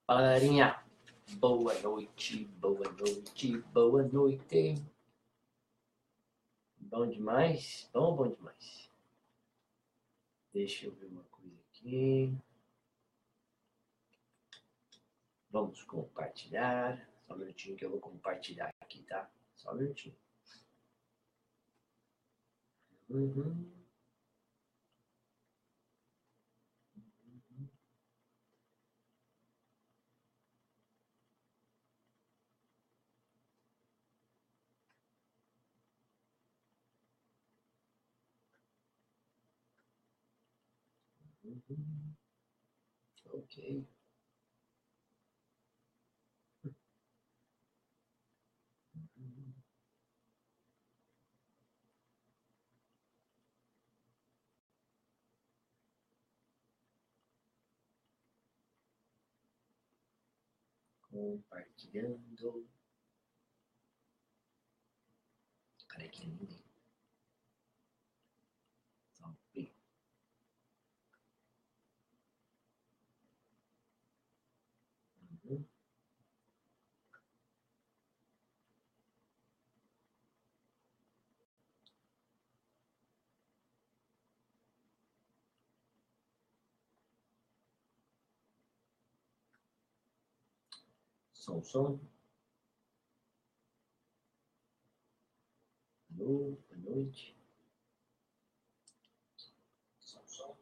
Fala, galerinha. Boa noite, boa noite, boa noite. Bom demais? Bom demais. Deixa eu ver uma coisa aqui. Vamos compartilhar. Só um minutinho que eu vou compartilhar aqui, tá? Só um minutinho. Uhum. Uhum. Ok. Compartilhando. Cara, que lindo, hein? Só um pouquinho. Uhum. Som. Alô, boa noite. Som.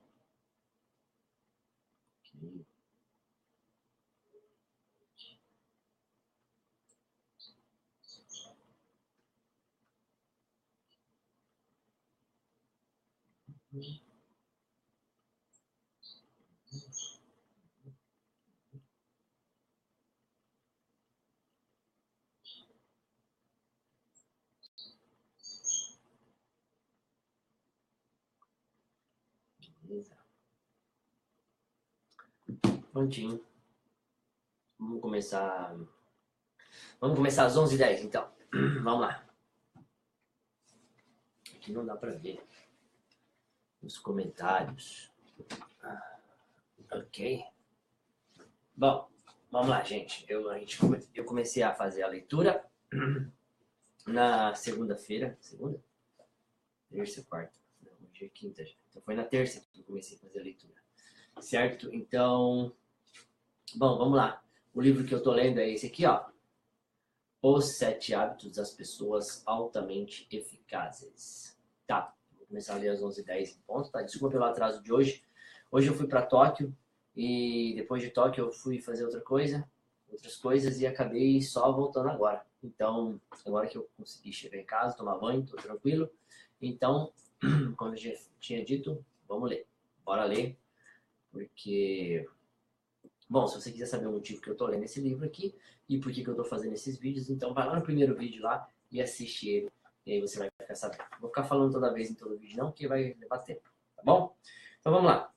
Ok. Beleza. Prontinho. Vamos começar. Vamos começar às 11h10, então. Vamos lá. Aqui não dá pra ver os comentários. Ok. Bom, vamos lá, gente. Eu comecei a fazer a leitura na segunda-feira. Segunda? Terça, quarta. Não, hoje é quinta já. Então foi na terça que eu comecei a fazer a leitura. Certo? Então, bom, vamos lá. O livro que eu tô lendo é esse aqui, ó. Os 7 Hábitos das Pessoas Altamente Eficazes. Tá, vou começar a ler às 11h10 em ponto, tá? Desculpa pelo atraso de hoje. Hoje eu fui para Tóquio e depois de Tóquio eu fui fazer outras coisas e acabei só voltando agora. Então, agora que eu consegui chegar em casa, tomar banho, tô tranquilo. Então, como eu já tinha dito, vamos ler. Bora ler, porque... Bom, se você quiser saber o motivo que eu tô lendo esse livro aqui e por que eu tô fazendo esses vídeos, então vai lá no primeiro vídeo lá e assiste ele. E aí você vai ficar sabendo. Não vou ficar falando toda vez em todo vídeo não, porque vai levar tempo, tá bom? Então vamos lá.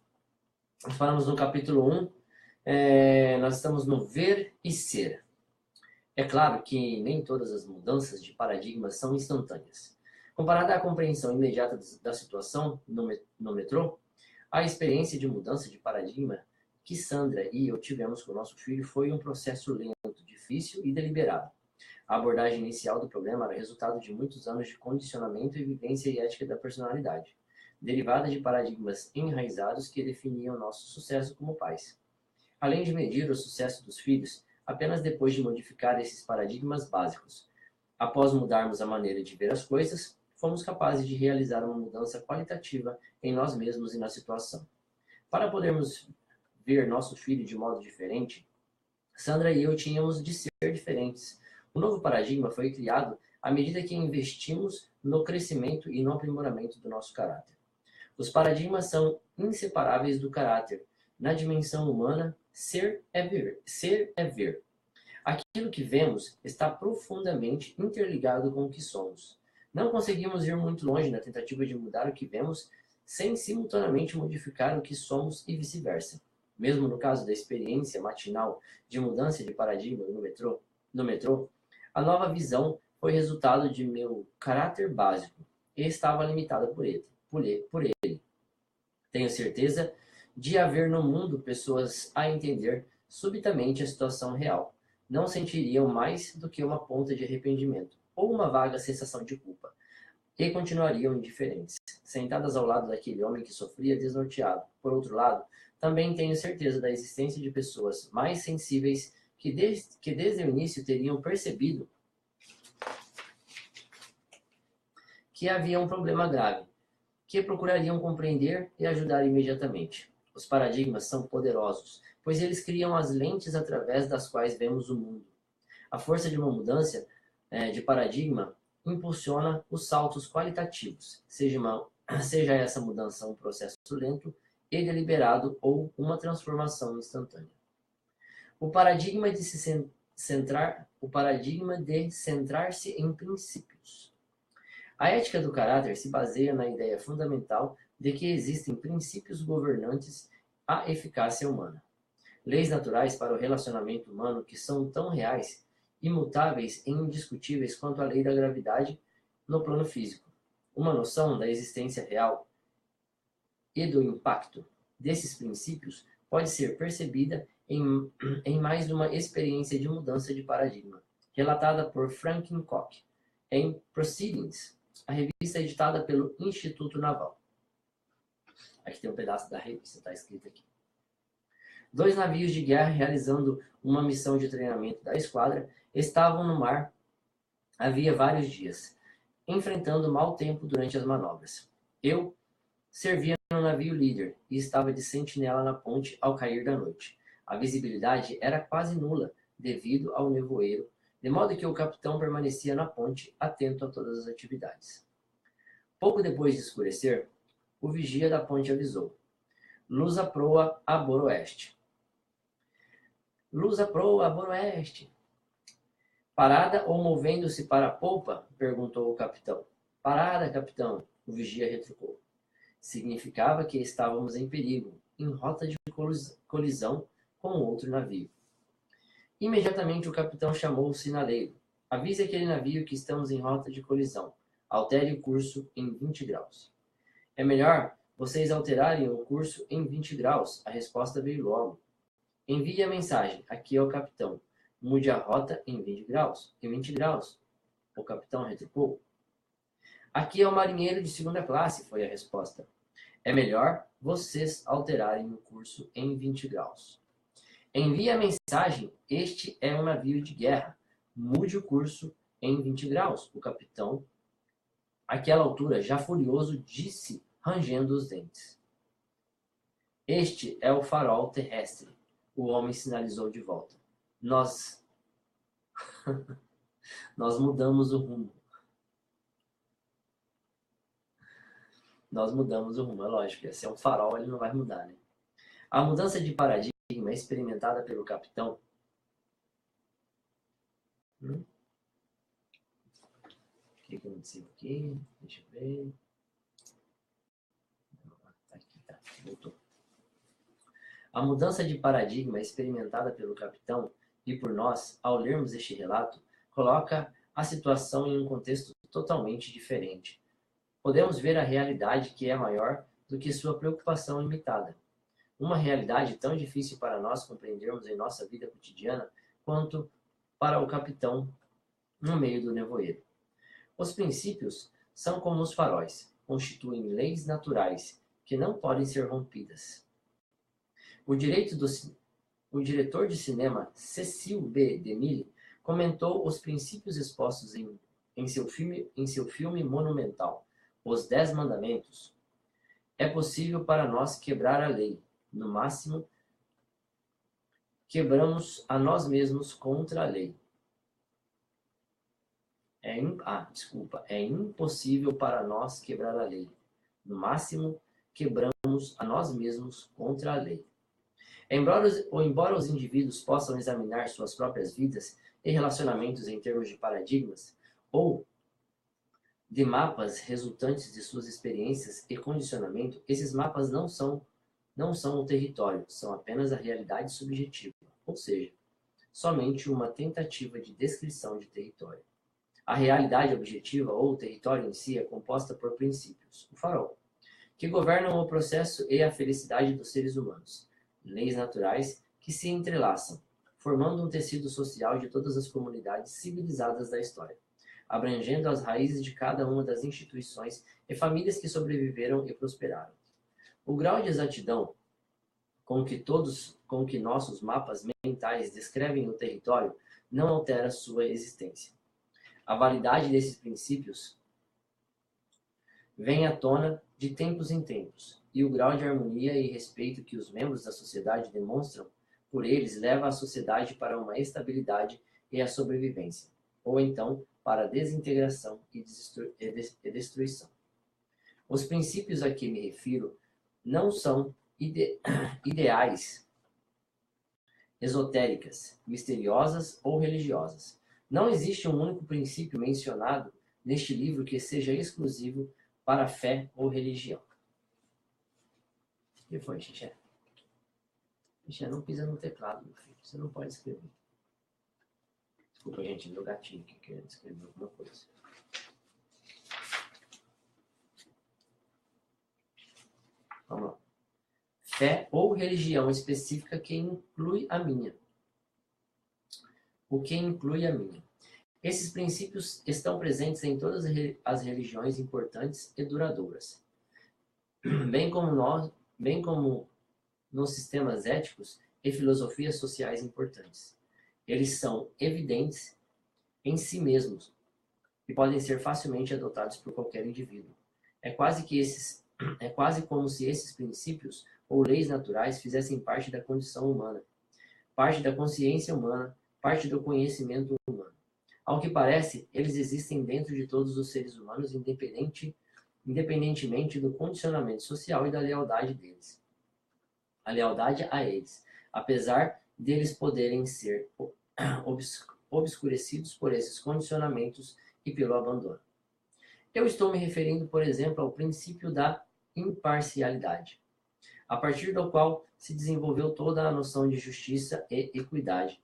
Nós falamos no capítulo 1, nós estamos no ver e ser. É claro que nem todas as mudanças de paradigmas são instantâneas. Comparada à compreensão imediata da situação no metrô, a experiência de mudança de paradigma que Sandra e eu tivemos com o nosso filho foi um processo lento, difícil e deliberado. A abordagem inicial do problema era resultado de muitos anos de condicionamento e vivência e ética da personalidade, derivada de paradigmas enraizados que definiam nosso sucesso como pais. Além de medir o sucesso dos filhos apenas depois de modificar esses paradigmas básicos. Após mudarmos a maneira de ver as coisas, fomos capazes de realizar uma mudança qualitativa em nós mesmos e na situação. Para podermos ver nosso filho de modo diferente, Sandra e eu tínhamos de ser diferentes. O novo paradigma foi criado à medida que investimos no crescimento e no aprimoramento do nosso caráter. Os paradigmas são inseparáveis do caráter. Na dimensão humana, ser é ver. Ser é ver. Aquilo que vemos está profundamente interligado com o que somos. Não conseguimos ir muito longe na tentativa de mudar o que vemos sem simultaneamente modificar o que somos e vice-versa. Mesmo no caso da experiência matinal de mudança de paradigma no metrô, a nova visão foi resultado de meu caráter básico e estava limitada por ele. Tenho certeza de haver no mundo pessoas a entender subitamente a situação real. Não sentiriam mais do que uma ponta de arrependimento ou uma vaga sensação de culpa, e continuariam indiferentes, sentadas ao lado daquele homem que sofria desnorteado. Por outro lado, também tenho certeza da existência de pessoas mais sensíveis que desde o início teriam percebido que havia um problema grave, que procurariam compreender e ajudar imediatamente. Os paradigmas são poderosos, pois eles criam as lentes através das quais vemos o mundo. A força de uma mudança de paradigma impulsiona os saltos qualitativos, seja essa mudança um processo lento e deliberado ou uma transformação instantânea. O paradigma de centrar-se em princípios. A ética do caráter se baseia na ideia fundamental de que existem princípios governantes à eficácia humana. Leis naturais para o relacionamento humano que são tão reais, imutáveis e indiscutíveis quanto a lei da gravidade no plano físico. Uma noção da existência real e do impacto desses princípios pode ser percebida em mais uma experiência de mudança de paradigma, relatada por Franklin Cocke em Proceedings, a revista editada pelo Instituto Naval. Aqui tem um pedaço da revista, está escrito aqui. 2 navios de guerra realizando uma missão de treinamento da esquadra estavam no mar havia vários dias, enfrentando mau tempo durante as manobras. Eu servia no navio líder e estava de sentinela na ponte ao cair da noite. A visibilidade era quase nula devido ao nevoeiro, de modo que o capitão permanecia na ponte, atento a todas as atividades. Pouco depois de escurecer, o vigia da ponte avisou: luz à proa a boroeste. Luz à proa a boroeste. Parada ou movendo-se para a polpa? Perguntou o capitão. Parada, capitão, o vigia retrucou. Significava que estávamos em perigo, em rota de colisão com outro navio. Imediatamente o capitão chamou o sinaleiro. Avise aquele navio que estamos em rota de colisão. Altere o curso em 20 graus. É melhor vocês alterarem o curso em 20 graus. A resposta veio logo. Envie a mensagem. Aqui é o capitão. Mude a rota em 20 graus. Em 20 graus. O capitão retrucou. Aqui é o marinheiro de segunda classe, foi a resposta. É melhor vocês alterarem o curso em 20 graus. Envie a mensagem. Este é um navio de guerra. Mude o curso em 20 graus. O capitão, àquela altura, já furioso, disse, rangendo os dentes. Este é o farol terrestre. O homem sinalizou de volta. Nós mudamos o rumo. Nós mudamos o rumo. É lógico, se é um farol, ele não vai mudar, né? A mudança de paradigma experimentada pelo capitão. Clica no adesivo aqui. Deixa eu ver. Aqui, tá. Voltou. A mudança de paradigma experimentada pelo capitão e por nós, ao lermos este relato, coloca a situação em um contexto totalmente diferente. Podemos ver a realidade que é maior do que sua preocupação limitada. Uma realidade tão difícil para nós compreendermos em nossa vida cotidiana quanto para o capitão no meio do nevoeiro. Os princípios são como os faróis, constituem leis naturais que não podem ser rompidas. O diretor de cinema Cecil B. DeMille comentou os princípios expostos em seu filme monumental, Os 10 Mandamentos. É possível para nós quebrar a lei. No máximo, quebramos a nós mesmos contra a lei. É impossível para nós quebrar a lei. No máximo, quebramos a nós mesmos contra a lei. Embora os indivíduos possam examinar suas próprias vidas e relacionamentos em termos de paradigmas ou de mapas resultantes de suas experiências e condicionamento, esses mapas não são o território, são apenas a realidade subjetiva, ou seja, somente uma tentativa de descrição de território. A realidade objetiva ou o território em si é composta por princípios, o farol, que governam o processo e a felicidade dos seres humanos. Leis naturais que se entrelaçam, formando um tecido social de todas as comunidades civilizadas da história, abrangendo as raízes de cada uma das instituições e famílias que sobreviveram e prosperaram. O grau de exatidão com que nossos mapas mentais descrevem o território não altera sua existência. A validade desses princípios vem à tona de tempos em tempos, e o grau de harmonia e respeito que os membros da sociedade demonstram por eles leva a sociedade para uma estabilidade e a sobrevivência, ou então para a desintegração e destruição. Os princípios a que me refiro não são ideais, esotéricas, misteriosas ou religiosas. Não existe um único princípio mencionado neste livro que seja exclusivo para fé ou religião. O que foi, Xixé? Xixé, não pisa no teclado, meu filho. Você não pode escrever. Desculpa, gente, meu gatinho que quer escrever alguma coisa. Vamos lá. Fé ou religião específica que inclui a minha. O que inclui a minha. Esses princípios estão presentes em todas as religiões importantes e duradouras, bem como nos sistemas éticos e filosofias sociais importantes. Eles são evidentes em si mesmos e podem ser facilmente adotados por qualquer indivíduo. É quase como se esses princípios ou leis naturais fizessem parte da condição humana, parte da consciência humana, parte do conhecimento humano. Ao que parece, eles existem dentro de todos os seres humanos, independentemente do condicionamento social e da lealdade deles. A lealdade a eles, apesar deles poderem ser obscurecidos por esses condicionamentos e pelo abandono. Eu estou me referindo, por exemplo, ao princípio da imparcialidade, a partir do qual se desenvolveu toda a noção de justiça e equidade.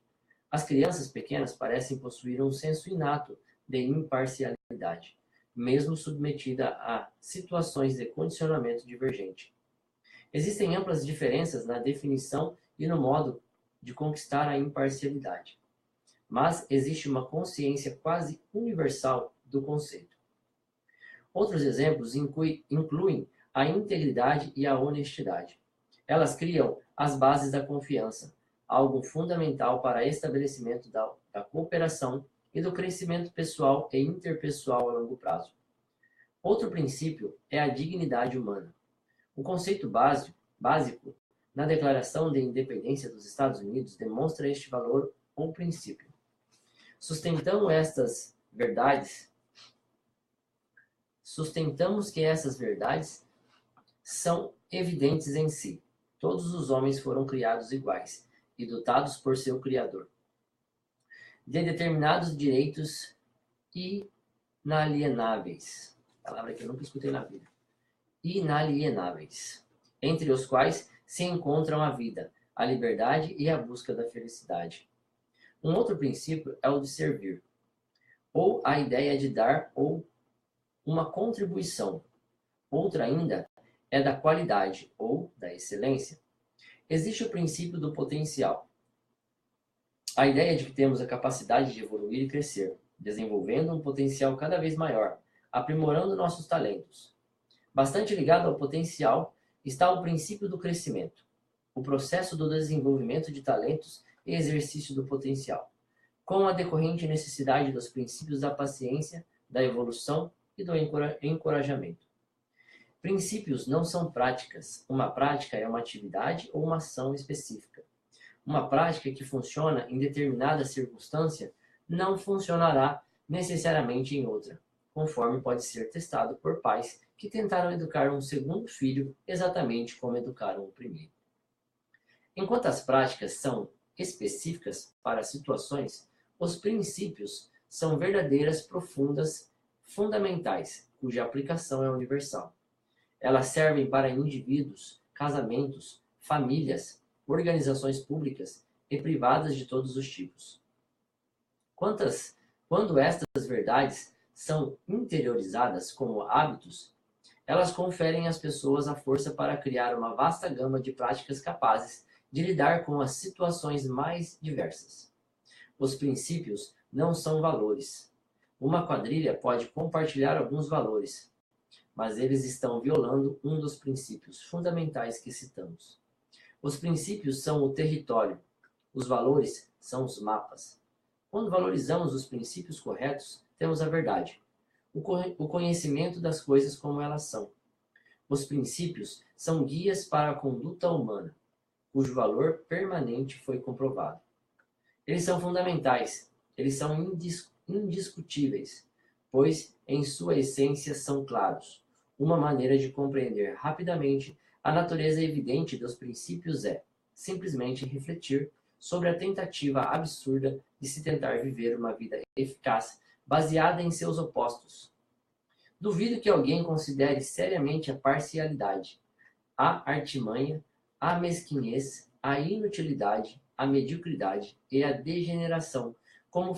As crianças pequenas parecem possuir um senso inato de imparcialidade, mesmo submetida a situações de condicionamento divergente. Existem amplas diferenças na definição e no modo de conquistar a imparcialidade, mas existe uma consciência quase universal do conceito. Outros exemplos incluem a integridade e a honestidade. Elas criam as bases da confiança, algo fundamental para o estabelecimento da cooperação e do crescimento pessoal e interpessoal a longo prazo. Outro princípio é a dignidade humana. O conceito básico na Declaração de Independência dos Estados Unidos demonstra este valor ou princípio. Sustentamos que essas verdades são evidentes em si. Todos os homens foram criados iguais e dotados por seu Criador de determinados direitos inalienáveis. Palavra que eu nunca escutei na vida. Inalienáveis, entre os quais se encontram a vida, a liberdade e a busca da felicidade. Um outro princípio é o de servir, ou a ideia de dar ou uma contribuição. Outra ainda é da qualidade ou da excelência. Existe o princípio do potencial. A ideia de que temos a capacidade de evoluir e crescer, desenvolvendo um potencial cada vez maior, aprimorando nossos talentos. Bastante ligado ao potencial está o princípio do crescimento, o processo do desenvolvimento de talentos e exercício do potencial, com a decorrente necessidade dos princípios da paciência, da evolução e do encorajamento. Princípios não são práticas. Uma prática é uma atividade ou uma ação específica. Uma prática que funciona em determinada circunstância não funcionará necessariamente em outra, conforme pode ser testado por pais que tentaram educar um segundo filho exatamente como educaram o primeiro. Enquanto as práticas são específicas para situações, os princípios são verdadeiras, profundas, fundamentais, cuja aplicação é universal. Elas servem para indivíduos, casamentos, famílias, organizações públicas e privadas de todos os tipos. Quando estas verdades são interiorizadas como hábitos, elas conferem às pessoas a força para criar uma vasta gama de práticas capazes de lidar com as situações mais diversas. Os princípios não são valores. Uma quadrilha pode compartilhar alguns valores, mas eles estão violando um dos princípios fundamentais que citamos. Os princípios são o território, os valores são os mapas. Quando valorizamos os princípios corretos, temos a verdade, o conhecimento das coisas como elas são. Os princípios são guias para a conduta humana, cujo valor permanente foi comprovado. Eles são fundamentais, eles são indiscutíveis, pois em sua essência são claros. Uma maneira de compreender rapidamente a natureza evidente dos princípios é simplesmente refletir sobre a tentativa absurda de se tentar viver uma vida eficaz baseada em seus opostos. Duvido que alguém considere seriamente a parcialidade, a artimanha, a mesquinhez, a inutilidade, a mediocridade e a degeneração como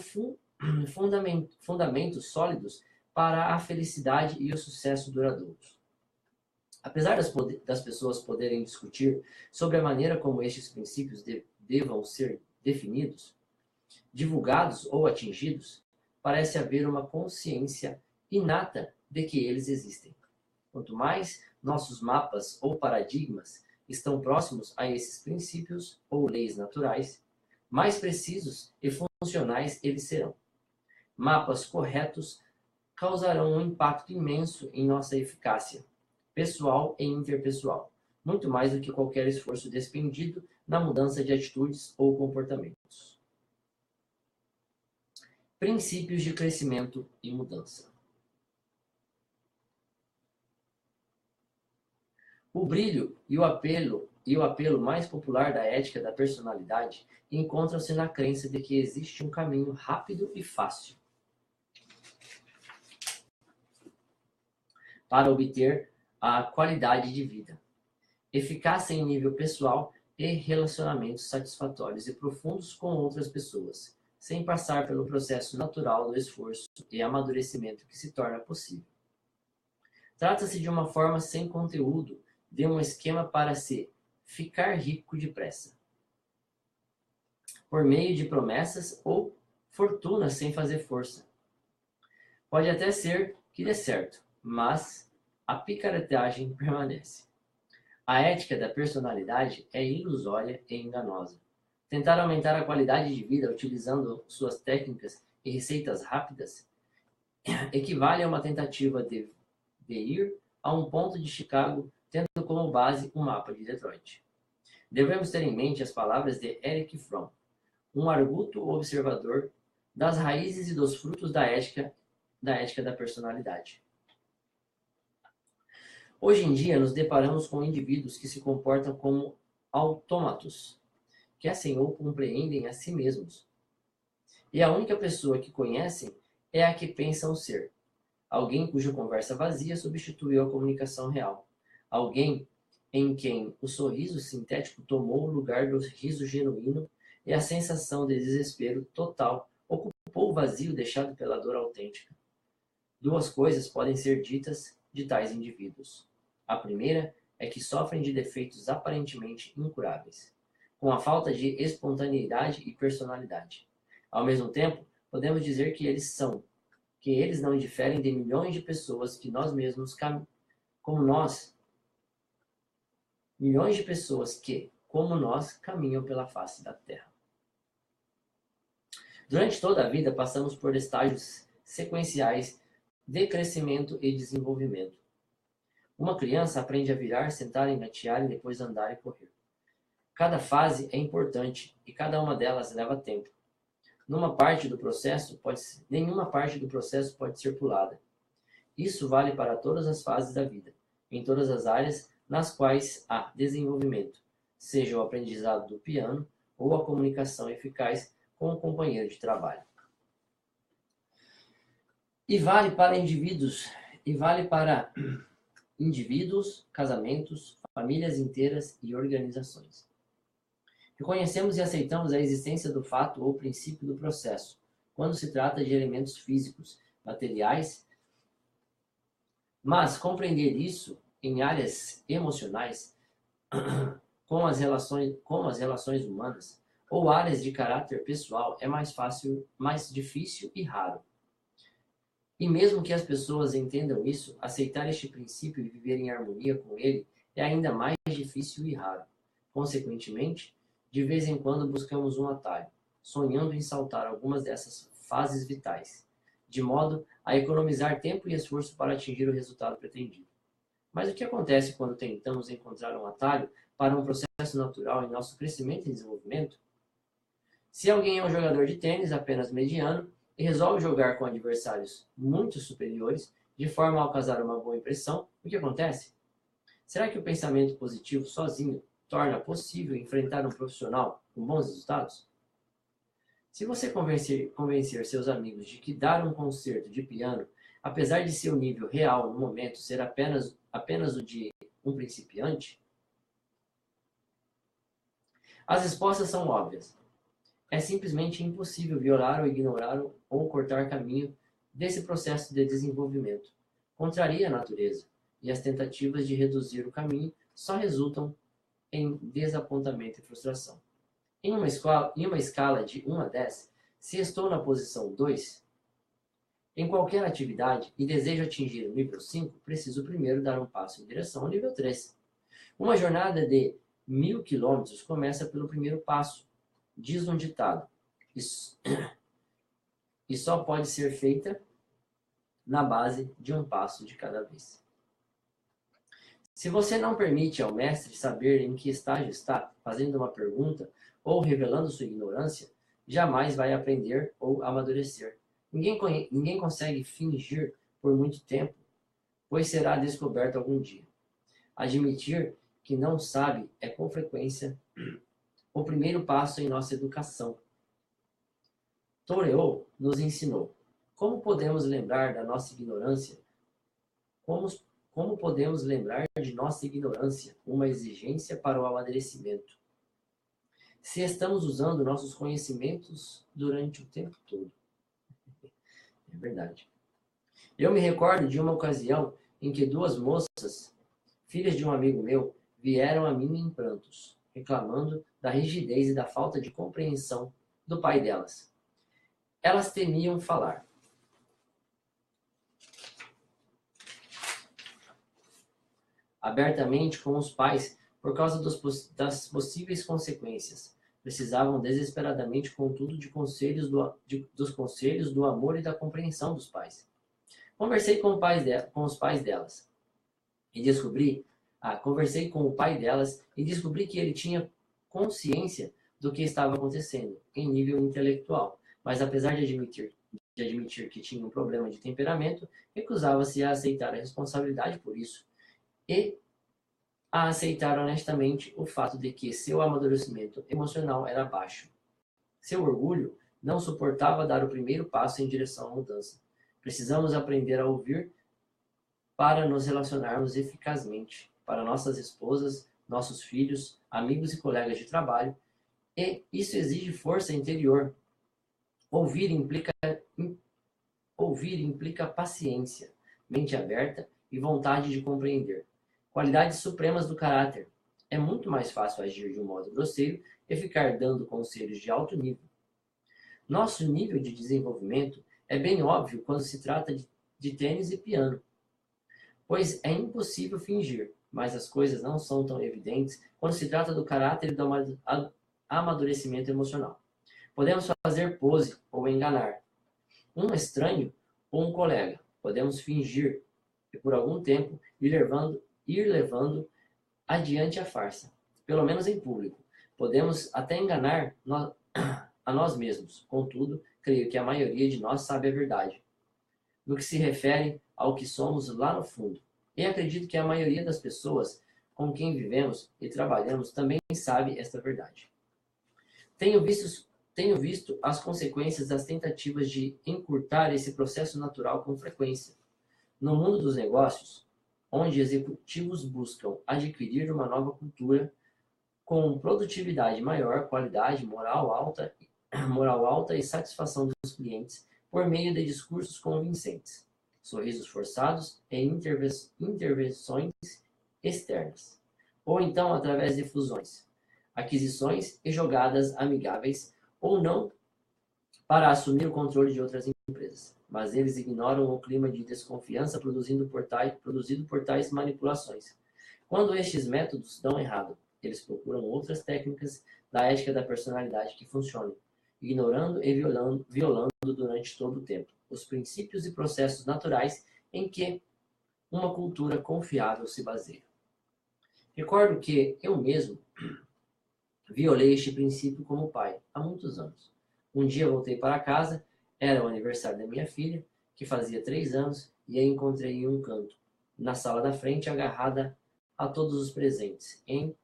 fundamentos sólidos para a felicidade e o sucesso duradouros. Apesar das pessoas poderem discutir sobre a maneira como estes princípios devam ser definidos, divulgados ou atingidos, parece haver uma consciência inata de que eles existem. Quanto mais nossos mapas ou paradigmas estão próximos a esses princípios ou leis naturais, mais precisos e funcionais eles serão. Mapas corretos causarão um impacto imenso em nossa eficácia, pessoal e interpessoal, muito mais do que qualquer esforço despendido na mudança de atitudes ou comportamentos. Princípios de crescimento e mudança. O brilho e o apelo mais popular da ética da personalidade encontram-se na crença de que existe um caminho rápido e fácil para obter a qualidade de vida, eficácia em nível pessoal e relacionamentos satisfatórios e profundos com outras pessoas, sem passar pelo processo natural do esforço e amadurecimento que se torna possível. Trata-se de uma forma sem conteúdo de um esquema para se ficar rico depressa, por meio de promessas ou fortuna sem fazer força. Pode até ser que dê certo, mas a picaretagem permanece. A ética da personalidade é ilusória e enganosa. Tentar aumentar a qualidade de vida utilizando suas técnicas e receitas rápidas equivale a uma tentativa de ir a um ponto de Chicago tendo como base um mapa de Detroit. Devemos ter em mente as palavras de Erich Fromm, um arguto observador das raízes e dos frutos da ética da personalidade. Hoje em dia, nos deparamos com indivíduos que se comportam como autômatos, que assim ou compreendem a si mesmos. E a única pessoa que conhecem é a que pensam ser. Alguém cuja conversa vazia substituiu a comunicação real. Alguém em quem o sorriso sintético tomou o lugar do riso genuíno e a sensação de desespero total ocupou o vazio deixado pela dor autêntica. Duas coisas podem ser ditas de tais indivíduos. A primeira é que sofrem de defeitos aparentemente incuráveis, com a falta de espontaneidade e personalidade. Ao mesmo tempo, podemos dizer que eles não diferem de milhões de pessoas que nós mesmos, milhões de pessoas que, como nós, caminham pela face da Terra. Durante toda a vida, passamos por estágios sequenciais de crescimento e desenvolvimento. Uma criança aprende a virar, sentar, engatear e depois andar e correr. Cada fase é importante e cada uma delas leva tempo. Nenhuma parte do processo pode ser pulada. Isso vale para todas as fases da vida, em todas as áreas nas quais há desenvolvimento, seja o aprendizado do piano ou a comunicação eficaz com o companheiro de trabalho. E vale para indivíduos, casamentos, famílias inteiras e organizações. Reconhecemos e aceitamos a existência do fato ou princípio do processo, quando se trata de elementos físicos, materiais, mas compreender isso em áreas emocionais como as relações humanas ou áreas de caráter pessoal é mais difícil e raro. E mesmo que as pessoas entendam isso, aceitar este princípio e viver em harmonia com ele é ainda mais difícil e raro. Consequentemente, de vez em quando buscamos um atalho, sonhando em saltar algumas dessas fases vitais, de modo a economizar tempo e esforço para atingir o resultado pretendido. Mas o que acontece quando tentamos encontrar um atalho para um processo natural em nosso crescimento e desenvolvimento? Se alguém é um jogador de tênis apenas mediano e resolve jogar com adversários muito superiores, de forma a causar uma boa impressão, o que acontece? Será que o pensamento positivo sozinho torna possível enfrentar um profissional com bons resultados? Se você convencer seus amigos de que dar um concerto de piano, apesar de seu nível real no momento ser apenas o de um principiante, as respostas são óbvias. É simplesmente impossível violar ou ignorar ou cortar caminho desse processo de desenvolvimento. Contraria a natureza, e as tentativas de reduzir o caminho só resultam em desapontamento e frustração. Em uma escala de 1 a 10, se estou na posição 2, em qualquer atividade e desejo atingir o nível 5, preciso primeiro dar um passo em direção ao nível 3. Uma jornada de 1000 quilômetros começa pelo primeiro passo, diz um ditado, e só pode ser feita na base de um passo de cada vez. Se você não permite ao mestre saber em que estágio está, fazendo uma pergunta ou revelando sua ignorância, jamais vai aprender ou amadurecer. Ninguém consegue fingir por muito tempo, pois será descoberto algum dia. Admitir que não sabe é, com frequência, o primeiro passo em nossa educação. Thoreau nos ensinou. Como podemos lembrar da nossa ignorância? Como podemos lembrar de nossa ignorância uma exigência para o amadurecimento? Se estamos usando nossos conhecimentos durante o tempo todo. É verdade. Eu me recordo de uma ocasião em que duas moças, filhas de um amigo meu, vieram a mim em prantos, reclamando da rigidez e da falta de compreensão do pai delas. Elas temiam falar. Abertamente com os pais por causa das possíveis consequências. Precisavam desesperadamente, contudo, dos conselhos do amor e da compreensão dos pais. Conversei com os pais delas e conversei com o pai delas e descobri que ele tinha consciência do que estava acontecendo em nível intelectual, mas apesar de admitir que tinha um problema de temperamento, recusava-se a aceitar a responsabilidade por isso e a aceitar honestamente o fato de que seu amadurecimento emocional era baixo. Seu orgulho não suportava dar o primeiro passo em direção à mudança. Precisamos aprender a ouvir para nos relacionarmos eficazmente para nossas esposas, nossos filhos, amigos e colegas de trabalho, e isso exige força interior. Ouvir implica paciência, mente aberta e vontade de compreender. Qualidades supremas do caráter. É muito mais fácil agir de um modo grosseiro e ficar dando conselhos de alto nível. Nosso nível de desenvolvimento é bem óbvio quando se trata de tênis e piano, pois é impossível fingir, mas as coisas não são tão evidentes quando se trata do caráter e do amadurecimento emocional. Podemos fazer pose ou enganar um estranho ou um colega. Podemos fingir e por algum tempo ir levando adiante a farsa, pelo menos em público. Podemos até enganar a nós mesmos. Contudo, creio que a maioria de nós sabe a verdade, no que se refere ao que somos lá no fundo. E acredito que a maioria das pessoas com quem vivemos e trabalhamos também sabe esta verdade. Tenho visto as consequências das tentativas de encurtar esse processo natural com frequência. No mundo dos negócios, onde executivos buscam adquirir uma nova cultura com produtividade maior, qualidade, moral alta e satisfação dos clientes por meio de discursos convincentes, sorrisos forçados e intervenções externas. ou então através de fusões, aquisições e jogadas amigáveis, ou não para assumir o controle de outras empresas. Mas eles ignoram o clima de desconfiança produzido por tais manipulações. Quando estes métodos dão errado, eles procuram outras técnicas da ética da personalidade que funcionem, ignorando e violando durante todo o tempo os princípios e processos naturais em que uma cultura confiável se baseia. Recordo que eu mesmo violei este princípio como pai há muitos anos. Um dia voltei para casa, era o aniversário da minha filha, que fazia 3 anos, e a encontrei em um canto, na sala da frente, agarrada a todos os presentes, em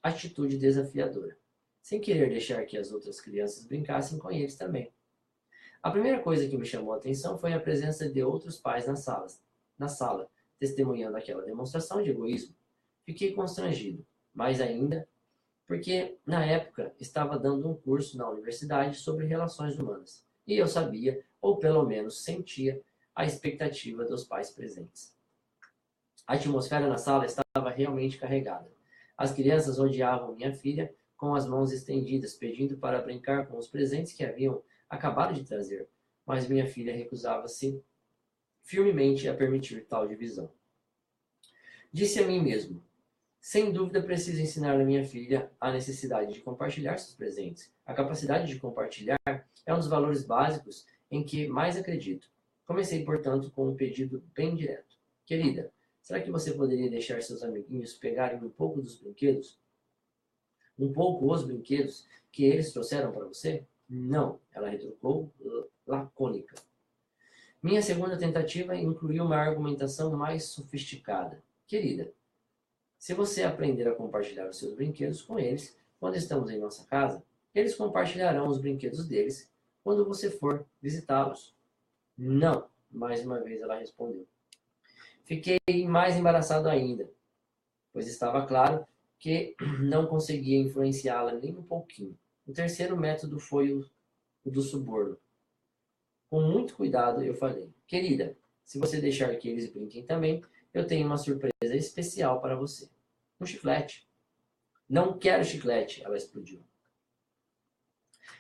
atitude desafiadora, sem querer deixar que as outras crianças brincassem com eles também. A primeira coisa que me chamou a atenção foi a presença de outros pais na sala, testemunhando aquela demonstração de egoísmo. Fiquei constrangido, mais ainda porque, na época, estava dando um curso na universidade sobre relações humanas, e eu sabia, ou pelo menos sentia, a expectativa dos pais presentes. A atmosfera na sala estava realmente carregada. As crianças rodeavam minha filha com as mãos estendidas, pedindo para brincar com os presentes que haviam acabado de trazer, mas minha filha recusava-se firmemente a permitir tal divisão. Disse a mim mesmo: sem dúvida, preciso ensinar a minha filha a necessidade de compartilhar seus presentes. A capacidade de compartilhar é um dos valores básicos em que mais acredito. Comecei, portanto, com um pedido bem direto. Querida, será que você poderia deixar seus amiguinhos pegarem um pouco dos brinquedos? Um pouco os brinquedos que eles trouxeram para você? Não, ela retrucou, lacônica. Minha segunda tentativa incluiu uma argumentação mais sofisticada. Querida, se você aprender a compartilhar os seus brinquedos com eles quando estamos em nossa casa, eles compartilharão os brinquedos deles quando você for visitá-los. Não, mais uma vez ela respondeu. Fiquei mais embaraçado ainda, pois estava claro que não conseguia influenciá-la nem um pouquinho. O terceiro método foi o do suborno. Com muito cuidado, eu falei: querida, se você deixar que eles brinquem também, eu tenho uma surpresa especial para você. Um chiclete. Não quero chiclete, ela explodiu.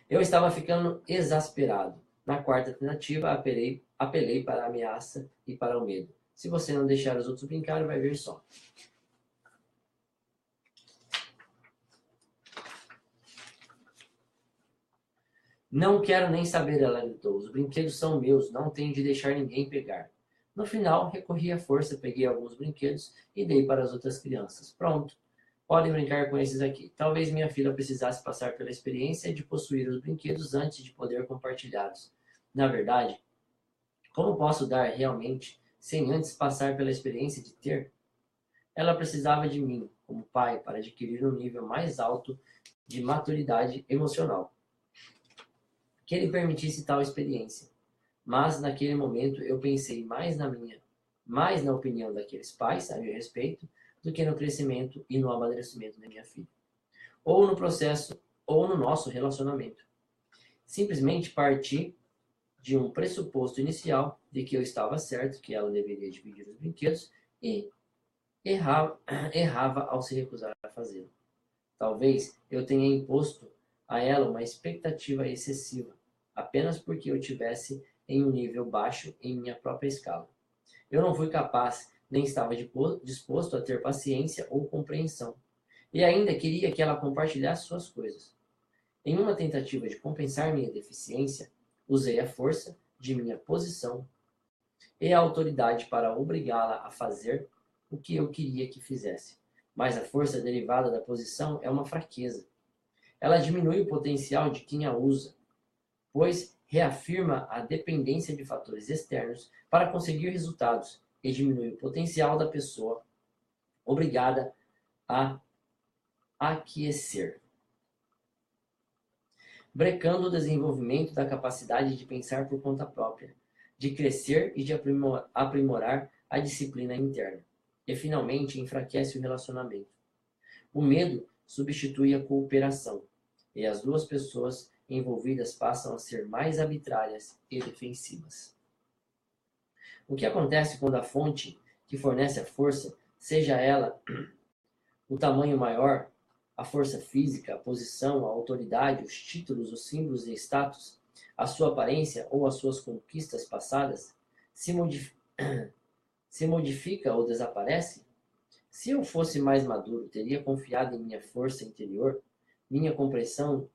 Eu estava ficando exasperado. Na quarta tentativa, apelei para a ameaça e para o medo. Se você não deixar os outros brincar, vai ver só. Não quero nem saber, ela gritou. Os brinquedos são meus, não tenho de deixar ninguém pegar. No final, recorri à força, peguei alguns brinquedos e dei para as outras crianças. Pronto. Podem brincar com esses aqui. Talvez minha filha precisasse passar pela experiência de possuir os brinquedos antes de poder compartilhá-los. Na verdade, como posso dar realmente sem antes passar pela experiência de ter? Ela precisava de mim, como pai, para adquirir um nível mais alto de maturidade emocional, que lhe permitisse tal experiência. Mas, naquele momento, eu pensei mais na opinião daqueles pais a meu respeito, do que no crescimento e no amadurecimento da minha filha. Ou no processo, ou no nosso relacionamento. Simplesmente parti de um pressuposto inicial de que eu estava certo, que ela deveria dividir os brinquedos, e errava ao se recusar a fazê-lo. Talvez eu tenha imposto a ela uma expectativa excessiva, apenas porque eu tivesse em um nível baixo em minha própria escala. Eu não fui capaz, nem estava disposto a ter paciência ou compreensão. E ainda queria que ela compartilhasse suas coisas. Em uma tentativa de compensar minha deficiência, usei a força de minha posição e a autoridade para obrigá-la a fazer o que eu queria que fizesse. Mas a força derivada da posição é uma fraqueza. Ela diminui o potencial de quem a usa, pois reafirma a dependência de fatores externos para conseguir resultados e diminui o potencial da pessoa obrigada a aquecer, brecando o desenvolvimento da capacidade de pensar por conta própria, de crescer e de aprimorar a disciplina interna. E, finalmente, enfraquece o relacionamento. O medo substitui a cooperação, e as duas pessoas envolvidas passam a ser mais arbitrárias e defensivas. O que acontece quando a fonte que fornece a força, seja ela o tamanho maior, a força física, a posição, a autoridade, os títulos, os símbolos de status, a sua aparência ou as suas conquistas passadas se, se modifica ou desaparece? Se eu fosse mais maduro, teria confiado em minha força interior, minha compreensão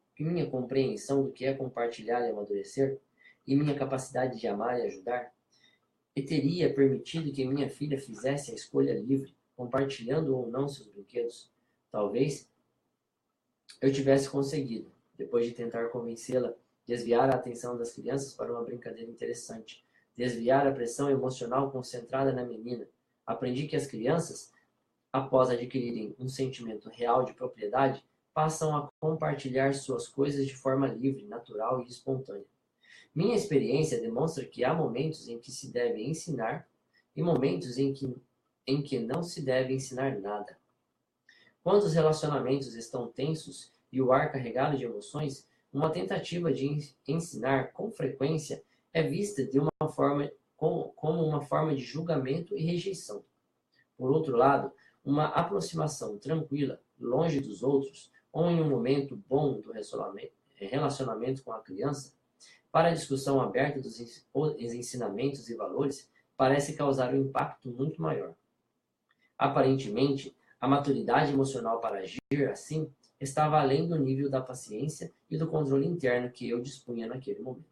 do que é compartilhar e amadurecer, e minha capacidade de amar e ajudar, e teria permitido que minha filha fizesse a escolha livre, compartilhando ou não seus brinquedos. Talvez eu tivesse conseguido, depois de tentar convencê-la, desviar a atenção das crianças para uma brincadeira interessante, desviar a pressão emocional concentrada na menina. Aprendi que as crianças, após adquirirem um sentimento real de propriedade, passam a compartilhar suas coisas de forma livre, natural e espontânea. Minha experiência demonstra que há momentos em que se deve ensinar e momentos em que não se deve ensinar nada. Quando os relacionamentos estão tensos e o ar carregado de emoções, uma tentativa de ensinar com frequência é vista como uma forma de julgamento e rejeição. Por outro lado, uma aproximação tranquila, longe dos outros, ou em um momento bom do relacionamento com a criança, para a discussão aberta dos ensinamentos e valores, parece causar um impacto muito maior. Aparentemente, a maturidade emocional para agir assim estava além do nível da paciência e do controle interno que eu dispunha naquele momento.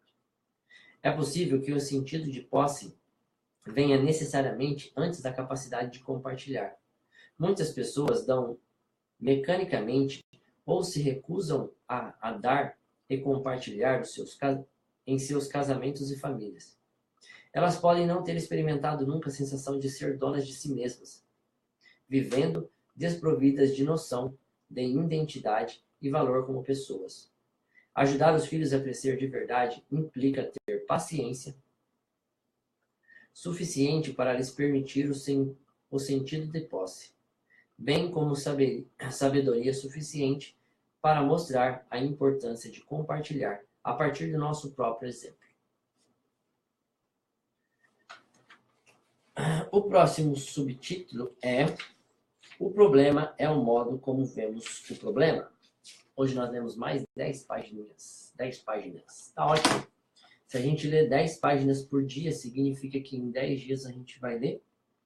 É possível que o sentido de posse venha necessariamente antes da capacidade de compartilhar. Muitas pessoas dão mecanicamente ou se recusam a dar e compartilhar em seus casamentos e famílias. Elas podem não ter experimentado nunca a sensação de ser donas de si mesmas, vivendo desprovidas de noção de identidade e valor como pessoas. Ajudar os filhos a crescer de verdade implica ter paciência suficiente para lhes permitir o sentido de posse, bem como sabedoria suficiente para mostrar a importância de compartilhar a partir do nosso próprio exemplo. O próximo subtítulo é: o problema é o modo como vemos o problema. Hoje nós lemos mais 10 páginas. 10 páginas. Tá ótimo. Se a gente ler 10 páginas por dia, significa que em 10 dias a gente vai ler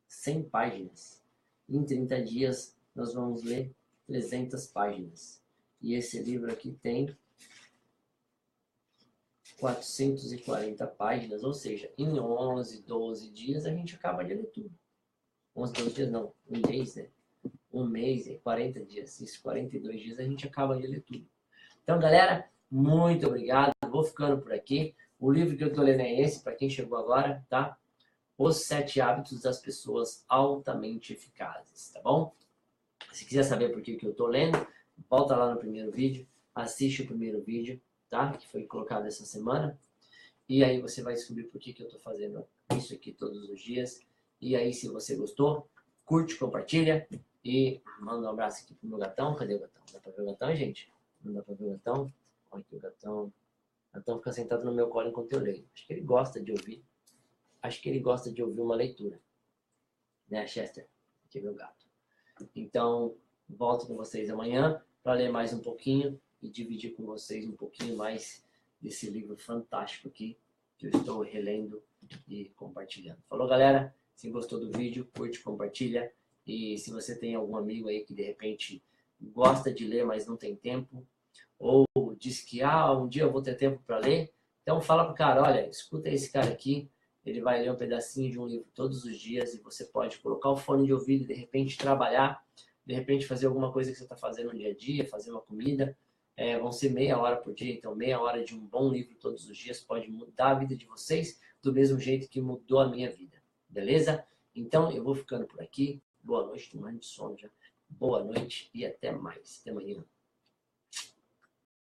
100 páginas. Em 30 dias nós vamos ler 300 páginas. E esse livro aqui tem 440 páginas, ou seja, em 11, 12 dias a gente acaba de ler tudo. 11, 12 dias não, um mês, né? Um mês e 40 dias, isso, 42 dias a gente acaba de ler tudo. Então, galera, muito obrigado, vou ficando por aqui. O livro que eu tô lendo é esse, para quem chegou agora, tá? Os 7 Hábitos das Pessoas Altamente Eficazes, tá bom? Se quiser saber por que eu tô lendo, volta lá no primeiro vídeo, assiste o primeiro vídeo, tá? Que foi colocado essa semana. E aí você vai descobrir por que eu tô fazendo isso aqui todos os dias. E aí, se você gostou, curte, compartilha e manda um abraço aqui pro meu gatão. Cadê o gatão? Dá pra ver o gatão, gente? Não dá pra ver o gatão? Olha aqui o gatão. O gatão fica sentado no meu colo enquanto eu leio. Acho que ele gosta de ouvir. Acho que ele gosta de ouvir uma leitura. Né, Chester? Aqui é meu gato. Então, volto com vocês amanhã para ler mais um pouquinho e dividir com vocês um pouquinho mais desse livro fantástico aqui que eu estou relendo e compartilhando. Falou, galera? Se gostou do vídeo, curte, compartilha. E se você tem algum amigo aí que de repente gosta de ler, mas não tem tempo, ou diz que um dia eu vou ter tempo para ler, então fala pro cara: olha, escuta esse cara aqui, ele vai ler um pedacinho de um livro todos os dias e você pode colocar o fone de ouvido e de repente trabalhar, de repente fazer alguma coisa que você está fazendo no dia a dia, fazer uma comida. Vão ser meia hora por dia, então meia hora de um bom livro todos os dias pode mudar a vida de vocês do mesmo jeito que mudou a minha vida, beleza? Então eu vou ficando por aqui. Boa noite, tô morrendo de sono já. Boa noite e até mais. Até amanhã.